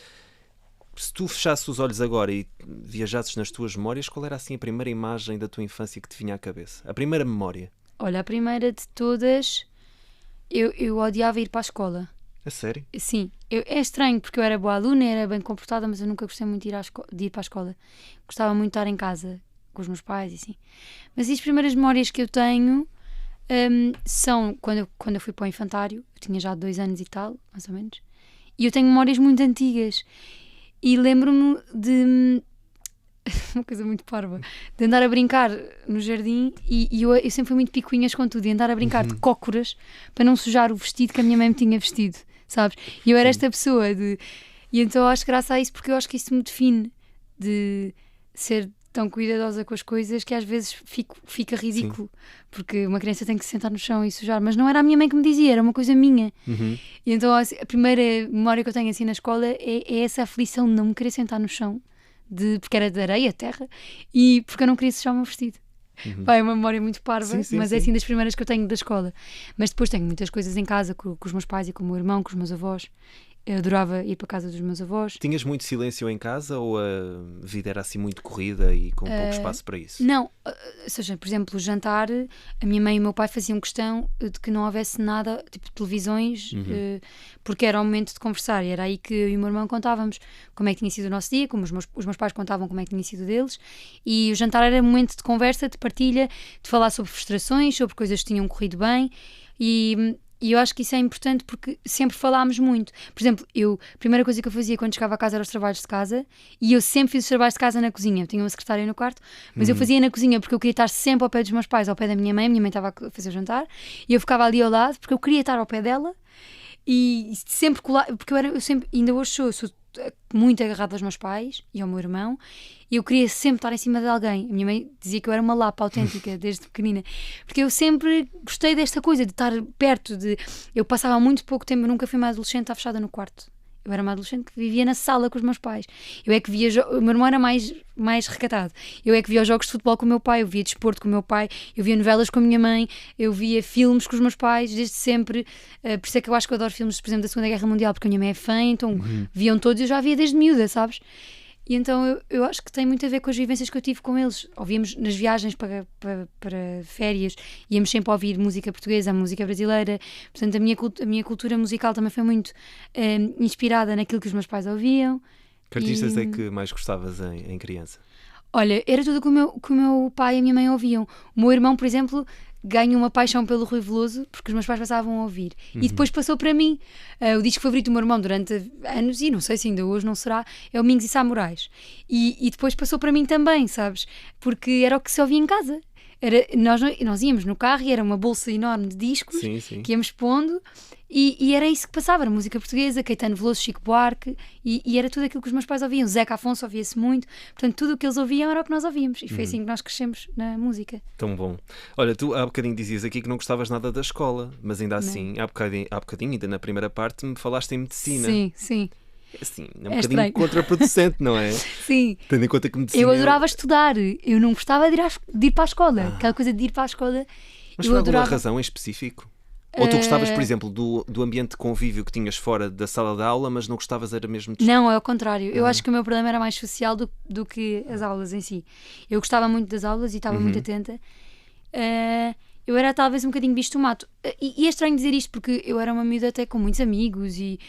Speaker 1: Se tu fechasses os olhos agora e viajasses nas tuas memórias, qual era assim a primeira imagem da tua infância que te vinha à cabeça? A primeira memória?
Speaker 2: Olha, a primeira de todas, eu odiava ir para a escola.
Speaker 1: A sério?
Speaker 2: Sim, é estranho porque eu era boa aluna, era bem comportada, mas eu nunca gostei muito de ir para a escola. Gostava muito de estar em casa com os meus pais e assim. Mas as primeiras memórias que eu tenho são quando eu fui para o infantário, eu tinha já 2 anos e tal, mais ou menos, e eu tenho memórias muito antigas. E lembro-me de uma coisa muito parva, de andar a brincar no jardim e eu sempre fui muito picuinhas com tudo, e andar a brincar de cócoras para não sujar o vestido que a minha mãe me tinha vestido, sabes? E eu era esta pessoa e então eu acho graça a isso, porque eu acho que isso me define, de ser tão cuidadosa com as coisas que às vezes fica ridículo, porque uma criança tem que se sentar no chão e sujar, mas não era a minha mãe que me dizia, era uma coisa minha. E então a primeira memória que eu tenho assim na escola é essa aflição de não me querer sentar no chão, porque era de areia, terra, e porque eu não queria sujar o meu vestido. Pá, é uma memória muito parva, mas é assim das primeiras que eu tenho da escola. Mas depois tenho muitas coisas em casa com os meus pais e com o meu irmão, com os meus avós. Eu adorava ir para a casa dos meus avós.
Speaker 1: Tinhas muito silêncio em casa ou a vida era assim muito corrida e com pouco espaço para isso?
Speaker 2: Não, ou seja, por exemplo, o jantar, a minha mãe e o meu pai faziam questão de que não houvesse nada, tipo televisões, porque era o momento de conversar, e era aí que eu e o meu irmão contávamos como é que tinha sido o nosso dia, como os meus pais contavam como é que tinha sido deles, e o jantar era um momento de conversa, de partilha, de falar sobre frustrações, sobre coisas que tinham corrido bem, e eu acho que isso é importante porque sempre falámos muito. Por exemplo, a primeira coisa que eu fazia quando chegava a casa era os trabalhos de casa, e eu sempre fiz os trabalhos de casa na cozinha. Eu tinha uma secretária no quarto, mas eu fazia na cozinha porque eu queria estar sempre ao pé dos meus pais, ao pé da minha mãe. A minha mãe estava a fazer o jantar e eu ficava ali ao lado porque eu queria estar ao pé dela, e sempre colar, porque eu sempre, ainda hoje sou muito agarrada aos meus pais e ao meu irmão, e eu queria sempre estar em cima de alguém. A minha mãe dizia que eu era uma lapa autêntica desde pequenina, porque eu sempre gostei desta coisa de estar perto. Eu passava muito pouco tempo, eu nunca fui uma adolescente, estava fechada no quarto. Eu era uma adolescente que vivia na sala com os meus pais. Eu é que via... O meu irmão era mais recatado. Eu é que via os jogos de futebol com o meu pai, eu via desporto com o meu pai, eu via novelas com a minha mãe, eu via filmes com os meus pais, desde sempre. Por isso é que eu acho que eu adoro filmes, por exemplo, da Segunda Guerra Mundial, porque a minha mãe é fã, então viam todos, eu já via desde miúda, sabes? E então eu acho que tem muito a ver com as vivências que eu tive com eles. Ouvíamos nas viagens para férias, íamos sempre a ouvir música portuguesa, música brasileira. Portanto, a minha cultura musical também foi muito inspirada naquilo que os meus pais ouviam.
Speaker 1: Que artistas é que mais gostavas em criança?
Speaker 2: Olha, era tudo que o meu pai e a minha mãe ouviam. O meu irmão, por exemplo, ganha uma paixão pelo Rui Veloso porque os meus pais passavam a ouvir. E depois passou para mim. O disco favorito do meu irmão durante anos, e não sei se ainda hoje não será, é o Mingos e Samurais. E depois passou para mim também, sabes? Porque era o que se ouvia em casa. Nós íamos no carro e era uma bolsa enorme de discos que íamos pondo, e era isso que passava, era música portuguesa, Caetano Veloso, Chico Buarque, e era tudo aquilo que os meus pais ouviam. Zeca Afonso ouvia-se muito, portanto tudo o que eles ouviam era o que nós ouvíamos, e foi assim que nós crescemos na música.
Speaker 1: Tão bom. Olha, tu há bocadinho dizias aqui que não gostavas nada da escola, mas ainda assim, há bocadinho, ainda na primeira parte, me falaste em medicina.
Speaker 2: Sim.
Speaker 1: Assim, é um bocadinho contraproducente, não é?
Speaker 2: Sim.
Speaker 1: Tendo em conta que medicina...
Speaker 2: Eu adorava estudar, eu não gostava de ir para a escola. Aquela coisa de ir para a escola.
Speaker 1: Mas por alguma razão em específico? Ou tu gostavas, por exemplo, do ambiente de convívio que tinhas fora da sala de aula, mas não gostavas era mesmo de...
Speaker 2: Não, é ao contrário. Eu acho que o meu problema era mais social do que as aulas em si. Eu gostava muito das aulas e estava muito atenta. Eu era talvez um bocadinho bicho do mato. E é estranho dizer isto porque eu era uma miúda até com muitos amigos e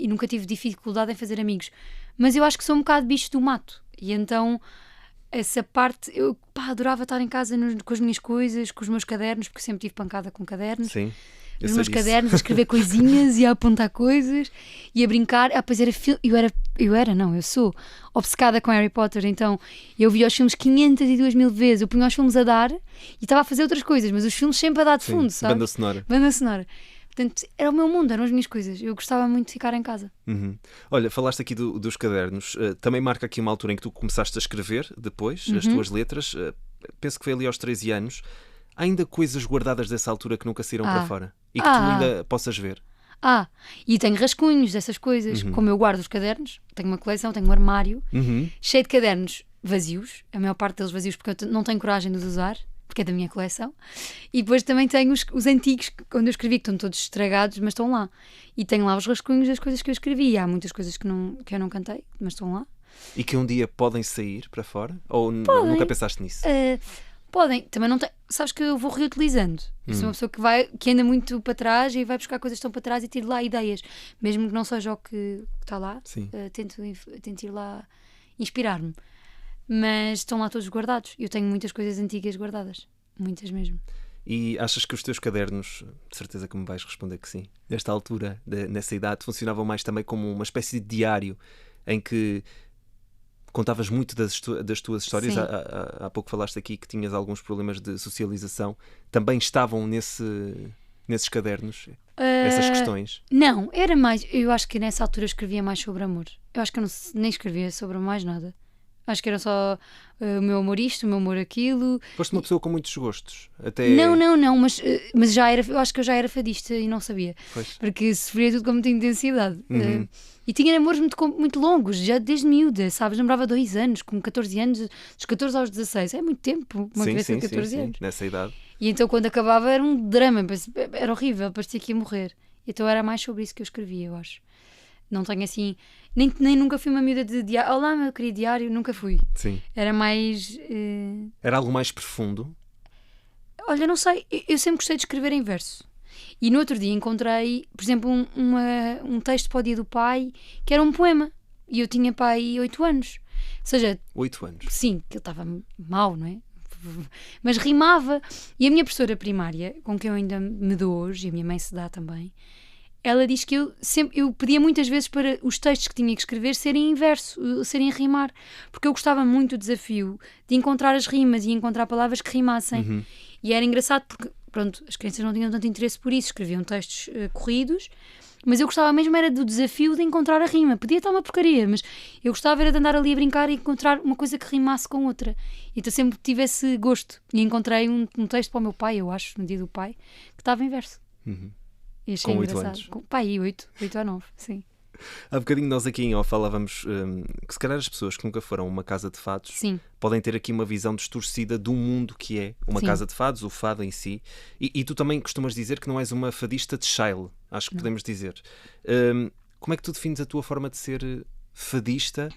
Speaker 2: nunca tive dificuldade em fazer amigos. Mas eu acho que sou um bocado bicho do mato. E então essa parte, eu adorava estar em casa com as minhas coisas, com os meus cadernos, porque sempre tive pancada com cadernos.
Speaker 1: Sim.
Speaker 2: Os meus cadernos, a escrever coisinhas e a apontar coisas e a brincar. Pois eu sou obcecada com Harry Potter, então eu via os filmes 502 mil vezes. Eu punha os filmes a dar e estava a fazer outras coisas, mas os filmes sempre a dar de fundo, sabe? Banda sonora. Portanto, era o meu mundo, eram as minhas coisas. Eu gostava muito de ficar em casa.
Speaker 1: Olha, falaste aqui dos cadernos. Também marca aqui uma altura em que tu começaste a escrever depois, as tuas letras. Penso que foi ali aos 13 anos. Há ainda coisas guardadas dessa altura que nunca saíram para fora e que tu ainda possas ver?
Speaker 2: E tenho rascunhos dessas coisas. Como eu guardo os cadernos, tenho uma coleção, tenho um armário cheio de cadernos vazios, a maior parte deles vazios porque eu não tenho coragem de os usar, porque é da minha coleção. E depois também tenho os antigos, quando eu escrevi, que estão todos estragados, mas estão lá. E tenho lá os rascunhos das coisas que eu escrevi. E há muitas coisas que eu não cantei, mas estão lá.
Speaker 1: E que um dia podem sair para fora? Ou nunca pensaste nisso?
Speaker 2: Podem, também não tem. Sabes que eu vou reutilizando. Eu sou uma pessoa que anda muito para trás e vai buscar coisas que estão para trás e tiro lá ideias, mesmo que não seja o que está lá. Tento ir lá inspirar-me, mas estão lá todos guardados. Eu tenho muitas coisas antigas guardadas, muitas mesmo.
Speaker 1: E achas que os teus cadernos, de certeza que me vais responder que sim, nesta altura, nessa idade, funcionavam mais também como uma espécie de diário em que contavas muito das tuas histórias?
Speaker 2: Sim.
Speaker 1: Há pouco falaste aqui que tinhas alguns problemas de socialização. Também estavam nesses cadernos, essas questões?
Speaker 2: Não, era mais. Eu acho que nessa altura eu escrevia mais sobre amor. Eu acho que eu nem escrevia sobre mais nada. Acho que era só o meu amor isto, o meu amor aquilo.
Speaker 1: Foste uma pessoa com muitos gostos. Até...
Speaker 2: Não, mas já era, eu acho que eu já era fadista e não sabia.
Speaker 1: Pois.
Speaker 2: Porque sofria tudo com muita intensidade. E tinha namoros muito longos, já desde miúda, sabes? Namorava 2 anos, com 14 anos, dos 14 aos 16. É muito tempo, uma criança de 14 anos.
Speaker 1: Sim, nessa idade.
Speaker 2: E então quando acabava era um drama, era horrível, parecia que ia morrer. Então era mais sobre isso que eu escrevia, eu acho. Não tenho assim... Nem nunca fui uma miúda de diário. Olá, meu querido diário, nunca fui.
Speaker 1: Sim.
Speaker 2: Era mais...
Speaker 1: Era algo mais profundo?
Speaker 2: Olha, não sei, eu sempre gostei de escrever em verso. E no outro dia encontrei, por exemplo, um texto para o Dia do Pai, que era um poema. E eu tinha pai 8 anos. Ou seja...
Speaker 1: 8 anos?
Speaker 2: Sim, que ele estava mau, não é? Mas rimava. E a minha professora primária, com quem eu ainda me dou hoje, e a minha mãe se dá também, ela diz que eu pedia muitas vezes para os textos que tinha que escrever serem em verso, serem em rimar, porque eu gostava muito do desafio de encontrar as rimas e encontrar palavras que rimassem. E era engraçado porque, pronto, as crianças não tinham tanto interesse por isso, escreviam textos corridos, mas eu gostava mesmo era do desafio de encontrar a rima. Podia estar uma porcaria, mas eu gostava era de andar ali a brincar e encontrar uma coisa que rimasse com outra. Então sempre tive esse gosto. E encontrei um texto para o meu pai, eu acho, no Dia do Pai, que estava em verso. E achei
Speaker 1: Com 8
Speaker 2: engraçado.
Speaker 1: anos?
Speaker 2: Pai, 8 a 9, sim.
Speaker 1: Há bocadinho nós aqui em off falávamos que se calhar as pessoas que nunca foram a uma casa de fados
Speaker 2: Sim.
Speaker 1: podem ter aqui uma visão distorcida do mundo que é uma casa de fados, o fado em si. E tu também costumas dizer que não és uma fadista de Shile, acho que podemos dizer. Como é que tu defines a tua forma de ser fadista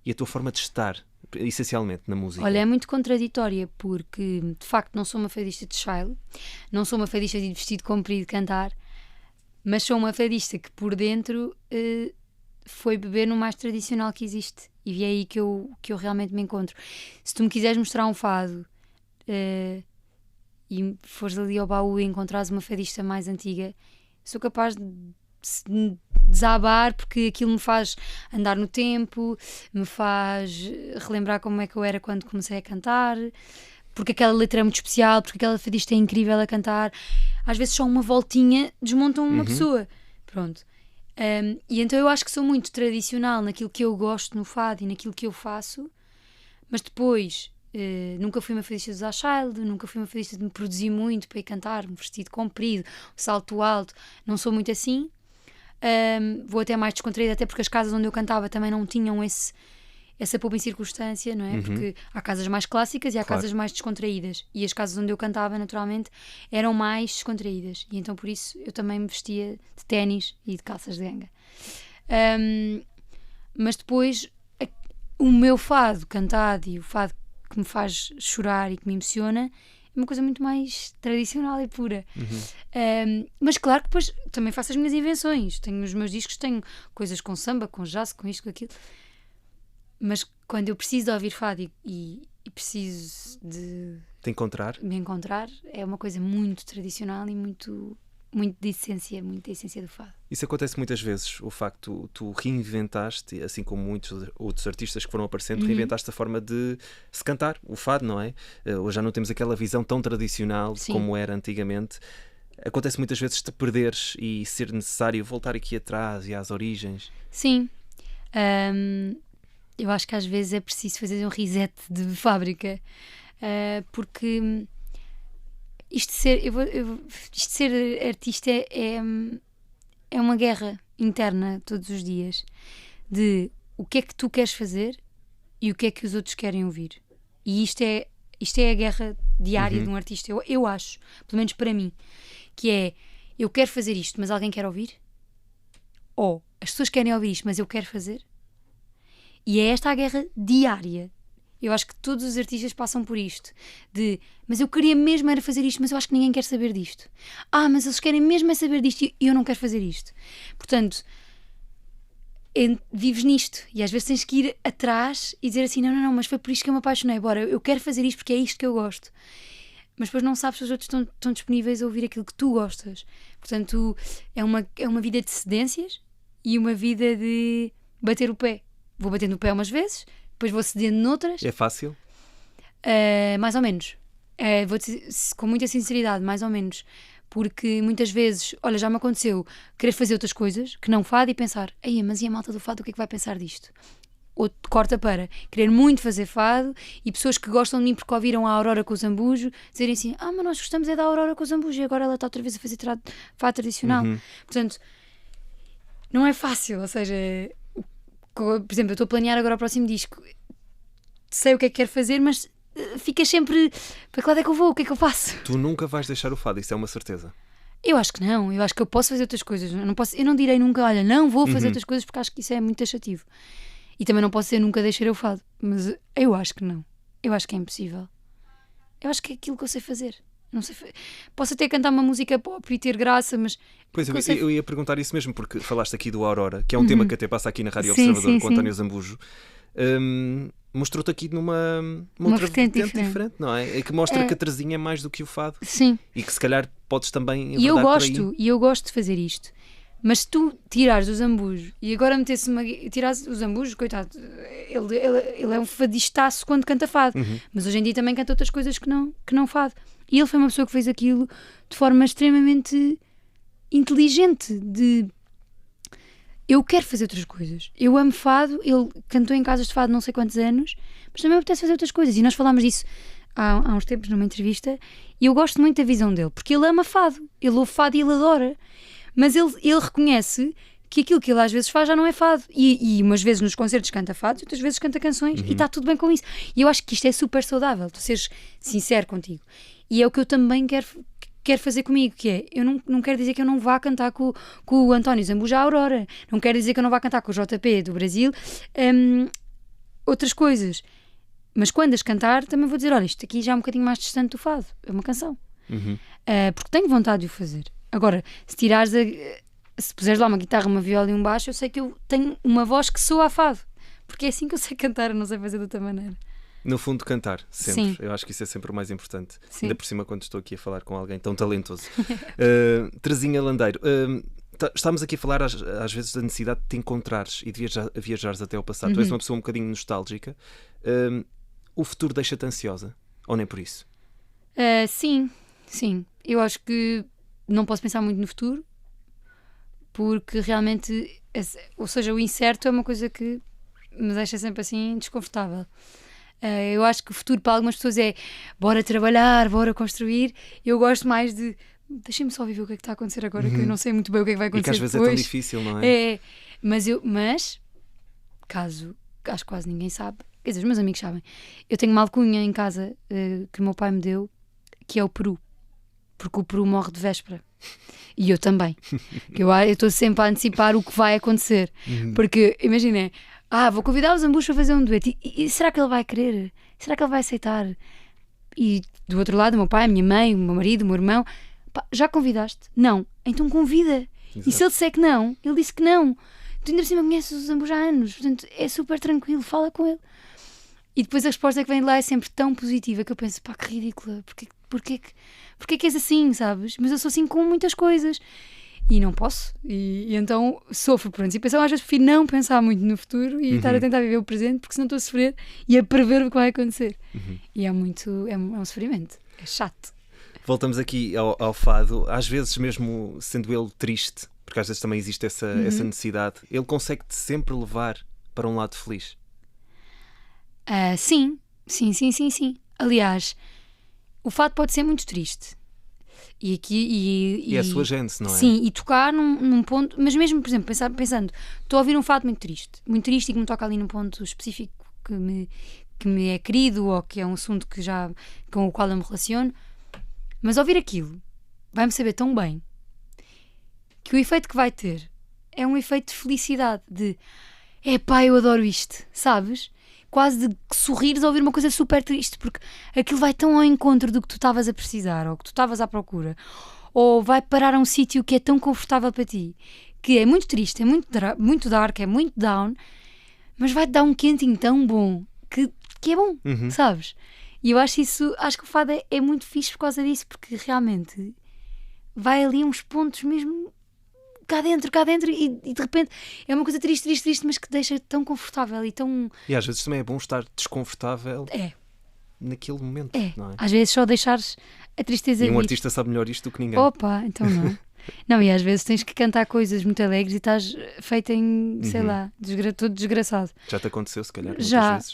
Speaker 1: e a tua forma de estar, essencialmente, na música?
Speaker 2: Olha, é muito contraditória porque, de facto, não sou uma fadista de Shile, não sou uma fadista de vestido comprido cantar, mas sou uma fadista que por dentro foi beber no mais tradicional que existe. E é aí que eu realmente me encontro. Se tu me quiseres mostrar um fado e fores ali ao baú e encontrares uma fadista mais antiga, sou capaz de desabar, porque aquilo me faz andar no tempo, me faz relembrar como é que eu era quando comecei a cantar, porque aquela letra é muito especial, porque aquela fadista é incrível a cantar. Às vezes só uma voltinha desmontam uma pessoa. Pronto. E então eu acho que sou muito tradicional naquilo que eu gosto no fado e naquilo que eu faço, mas depois nunca fui uma fadista de usar child, nunca fui uma fadista de me produzir muito para ir cantar, um vestido comprido, um salto alto, não sou muito assim. Vou até mais descontraída, até porque as casas onde eu cantava também não tinham essa poupa em circunstância, não é? Porque há casas mais clássicas e há casas mais descontraídas, e as casas onde eu cantava naturalmente eram mais descontraídas, e então por isso eu também me vestia de ténis e de calças de ganga. Mas depois o meu fado cantado e o fado que me faz chorar e que me emociona é uma coisa muito mais tradicional e pura. Mas claro que depois também faço as minhas invenções, tenho os meus discos, tenho coisas com samba, com jazz, com isto, com aquilo. Mas quando eu preciso de ouvir fado e preciso de me encontrar, é uma coisa muito tradicional e muito de essência, muito da essência do fado.
Speaker 1: Isso acontece muitas vezes, o facto tu reinventaste, assim como muitos outros artistas que foram aparecendo, reinventaste a forma de se cantar o fado, não é? Hoje já não temos aquela visão tão tradicional como era antigamente. Acontece muitas vezes te perderes e ser necessário voltar aqui atrás e às origens.
Speaker 2: Sim. Eu acho que às vezes é preciso fazer um reset de fábrica, porque isto de ser artista é uma guerra interna todos os dias, de o que é que tu queres fazer e o que é que os outros querem ouvir. E isto é a guerra diária de um artista, eu acho, pelo menos para mim, que é: eu quero fazer isto, mas alguém quer ouvir? Ou as pessoas querem ouvir isto, mas eu quero fazer? E é esta a guerra diária. Eu acho que todos os artistas passam por isto. Mas eu queria mesmo era fazer isto, mas eu acho que ninguém quer saber disto. Mas eles querem mesmo é saber disto e eu não quero fazer isto. Portanto, vives nisto. E às vezes tens que ir atrás e dizer assim: não, mas foi por isto que eu me apaixonei. Bora, eu quero fazer isto porque é isto que eu gosto. mas depois não sabes se os outros estão disponíveis a ouvir aquilo que tu gostas. Portanto, é uma vida de cedências e uma vida de bater o pé. Vou batendo o pé umas vezes, depois vou cedendo noutras.
Speaker 1: É fácil?
Speaker 2: Mais ou menos. Vou dizer, com muita sinceridade, mais ou menos. Porque muitas vezes, olha, já me aconteceu querer fazer outras coisas que não fado e pensar, mas e a malta do fado, o que é que vai pensar disto? Ou corta para querer muito fazer fado e pessoas que gostam de mim porque ouviram a Aurora com o Zambujo dizerem assim, mas nós gostamos é da Aurora com o Zambujo e agora ela está outra vez a fazer fado tradicional. Portanto, não é fácil, ou seja, por exemplo, eu estou a planear agora o próximo disco, sei o que é que quero fazer, mas ficas sempre, para que lado é que eu vou, o que é que eu faço?
Speaker 1: Tu nunca vais deixar o fado, isso é uma certeza.
Speaker 2: Eu acho que não, eu acho que eu posso fazer outras coisas, eu não direi nunca, olha, não vou fazer outras coisas porque acho que isso é muito taxativo. E também não posso dizer nunca deixarei o fado, mas eu acho que não, eu acho que é impossível. Eu acho que é aquilo que eu sei fazer. Não sei, posso até cantar uma música pop e ter graça, mas...
Speaker 1: Pois, eu ia perguntar isso mesmo, porque falaste aqui do Aurora, que é um tema que até passa aqui na Rádio Observador com António Zambujo. Mostrou-te aqui numa outra vertente diferente, não é? Que mostra que a Terezinha é mais do que o fado.
Speaker 2: Sim.
Speaker 1: E que se calhar podes também...
Speaker 2: E eu gosto de fazer isto. Mas se tu tirares o Zambujo e agora metesse tirares o Zambujo, coitado, ele é um fadistaço quando canta fado. Mas hoje em dia também canta outras coisas que não fado. E ele foi uma pessoa que fez aquilo de forma extremamente inteligente, de... Eu quero fazer outras coisas. Eu amo fado, ele cantou em casas de fado não sei quantos anos, mas também me apetece fazer outras coisas. E nós falámos disso há uns tempos numa entrevista e eu gosto muito da visão dele, porque ele ama fado, ele ouve fado e ele adora. Mas ele reconhece que aquilo que ele às vezes faz já não é fado. E umas vezes nos concertos canta fado e outras vezes canta canções. E está tudo bem com isso. E eu acho que isto é super saudável, tu seres sincero contigo. E é o que eu também quero fazer comigo, que é, eu não quero dizer que eu não vá cantar com o António Zambujo à Aurora. Não quero dizer que eu não vá cantar com o JP do Brasil outras coisas. Mas quando as cantar, também vou dizer, olha, isto aqui já é um bocadinho mais distante do fado. É uma canção. Porque tenho vontade de o fazer. Agora, se puseres lá uma guitarra, uma viola e um baixo, eu sei que eu tenho uma voz que soa a fado. Porque é assim que eu sei cantar, eu não sei fazer de outra maneira.
Speaker 1: No fundo, cantar, sempre.
Speaker 2: Sim.
Speaker 1: Eu acho que isso é sempre o mais importante.
Speaker 2: Sim.
Speaker 1: Ainda por cima, quando estou aqui a falar com alguém tão talentoso. Terezinha Landeiro, estamos aqui a falar às vezes da necessidade de te encontrares e de viajares até ao passado. Tu és uma pessoa um bocadinho nostálgica. O futuro deixa-te ansiosa? Ou nem por isso?
Speaker 2: Sim. Eu acho que não posso pensar muito no futuro, porque realmente, ou seja, o incerto é uma coisa que me deixa sempre assim desconfortável. Eu acho que o futuro para algumas pessoas é bora trabalhar, bora construir. Eu gosto mais de deixem-me só viver o que é que está a acontecer agora, que eu não sei muito bem o que é que vai acontecer depois.
Speaker 1: E que às vezes é tão difícil, não é?
Speaker 2: Mas caso, acho que quase ninguém sabe, quer dizer, os meus amigos sabem, eu tenho uma alcunha em casa que o meu pai me deu, que é o Peru, porque o Peru morre de véspera. E eu também. Eu estou sempre a antecipar o que vai acontecer. Porque, imaginem, vou convidar o Zambujo a fazer um dueto. E será que ele vai querer? Será que ele vai aceitar? E do outro lado, o meu pai, a minha mãe, o meu marido, o meu irmão, já convidaste? Não. Então convida. Exato. E se ele disser que não, ele disse que não. Tu ainda por cima conheces o Zambujo há anos. Portanto, é super tranquilo, fala com ele. E depois a resposta que vem de lá é sempre tão positiva que eu penso, que ridícula. Porquê que és assim, sabes? Mas eu sou assim com muitas coisas. E não posso. E então sofro por antecipação. Às vezes prefiro não pensar muito no futuro e estar a tentar viver o presente, porque senão estou a sofrer e a prever o que vai acontecer. E é um sofrimento. É chato.
Speaker 1: Voltamos aqui ao fado. Às vezes mesmo sendo ele triste, porque às vezes também existe essa necessidade, ele consegue-te sempre levar para um lado feliz.
Speaker 2: Sim. Aliás, o fado pode ser muito triste. E
Speaker 1: é a sua gente, não é?
Speaker 2: Sim, e tocar num ponto, mas mesmo, por exemplo, pensando, estou a ouvir um fado muito triste e que me toca ali num ponto específico que me é querido ou que é um assunto com o qual eu me relaciono, mas ouvir aquilo vai-me saber tão bem que o efeito que vai ter é um efeito de felicidade, de eu adoro isto, sabes? Quase de sorrires a ouvir uma coisa super triste, porque aquilo vai tão ao encontro do que tu estavas a precisar ou que tu estavas à procura, ou vai parar a um sítio que é tão confortável para ti, que é muito triste, é muito dark, é muito down, mas vai-te dar um quentinho tão bom que é bom, sabes? E eu acho que o fado é muito fixe por causa disso, porque realmente vai ali a uns pontos mesmo cá dentro, e de repente é uma coisa triste, mas que deixa tão confortável e tão...
Speaker 1: E às vezes também é bom estar desconfortável
Speaker 2: É,
Speaker 1: naquele momento, não é?
Speaker 2: às vezes só deixares a tristeza
Speaker 1: E um
Speaker 2: vir.
Speaker 1: artista sabe melhor isto do que ninguém.
Speaker 2: Opa, então não. Não, e às vezes tens que cantar coisas muito alegres e estás feita em, sei lá, todo desgraçado.
Speaker 1: Já te aconteceu, se calhar, muitas
Speaker 2: Já.
Speaker 1: vezes?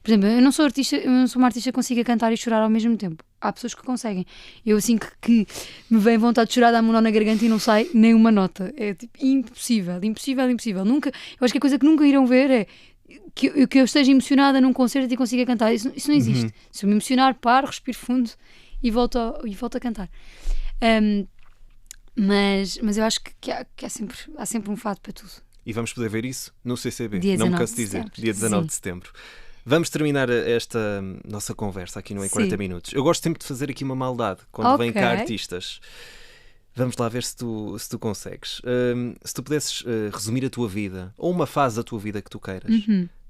Speaker 2: Por exemplo, eu não sou uma artista que consiga cantar e chorar ao mesmo tempo. Há pessoas que conseguem. Eu, assim que me vem vontade de chorar, dá-me um nó na garganta e não sai nem uma nota. É tipo impossível. Nunca, eu acho que a coisa que nunca irão ver é que eu esteja emocionada num concerto e consiga cantar. Isso não existe. Se eu me emocionar, paro, respiro fundo e volto a cantar. Mas eu acho que há sempre um fado para tudo.
Speaker 1: E vamos poder ver isso no CCB.
Speaker 2: Dia
Speaker 1: Não me
Speaker 2: 19
Speaker 1: canso de
Speaker 2: de
Speaker 1: dizer.
Speaker 2: setembro.
Speaker 1: Dia 19
Speaker 2: Sim.
Speaker 1: de setembro. Vamos terminar esta nossa conversa aqui no Em 40
Speaker 2: Sim.
Speaker 1: Minutos. Eu gosto sempre de fazer aqui uma maldade quando vêm cá
Speaker 2: Ok.
Speaker 1: artistas. Vamos lá ver se tu consegues. Se tu pudesses resumir a tua vida, ou uma fase da tua vida que tu queiras,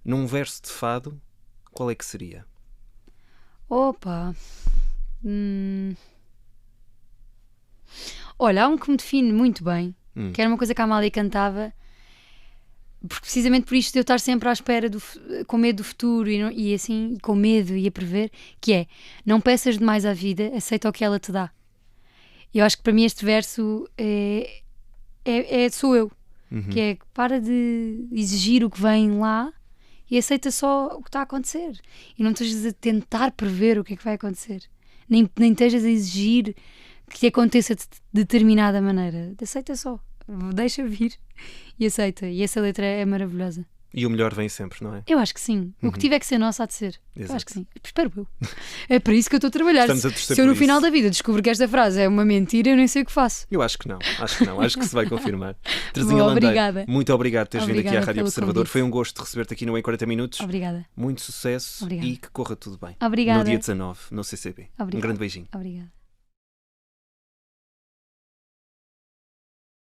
Speaker 1: num verso de fado, qual é que seria?
Speaker 2: Opa. Olha, há um que me define muito bem, que era uma coisa que a Amália cantava, porque precisamente por isto de eu estar sempre à espera, com medo do futuro e assim, e com medo e a prever, que é: não peças demais à vida, aceita o que ela te dá. Eu acho que para mim este verso sou eu, que é: para de exigir o que vem lá e aceita só o que está a acontecer. E não estejas a tentar prever o que é que vai acontecer. Nem estejas a exigir que aconteça de determinada maneira. Aceita só. Deixa vir e aceita. E essa letra é maravilhosa.
Speaker 1: E o melhor vem sempre, não é?
Speaker 2: Eu acho que sim. O que tiver que ser nosso há de ser.
Speaker 1: Exato.
Speaker 2: Eu acho que sim. Espero eu. É para isso que eu estou a trabalhar.
Speaker 1: Estamos a torcer
Speaker 2: Se eu
Speaker 1: por
Speaker 2: no final
Speaker 1: isso.
Speaker 2: da vida descubro que esta frase é uma mentira, eu nem sei o que faço.
Speaker 1: Eu acho que não. Acho que se vai confirmar. Terezinha
Speaker 2: Boa,
Speaker 1: Landeiro,
Speaker 2: obrigada.
Speaker 1: muito obrigado por teres vindo aqui à
Speaker 2: Obrigada
Speaker 1: Rádio
Speaker 2: pelo
Speaker 1: Observador.
Speaker 2: convite.
Speaker 1: Foi um gosto receber-te aqui no Em 40 Minutos.
Speaker 2: Obrigada.
Speaker 1: Muito sucesso
Speaker 2: Obrigada.
Speaker 1: e que corra tudo bem.
Speaker 2: Obrigada.
Speaker 1: No dia 19, no CCB. Um
Speaker 2: Obrigada.
Speaker 1: grande beijinho.
Speaker 2: Obrigada.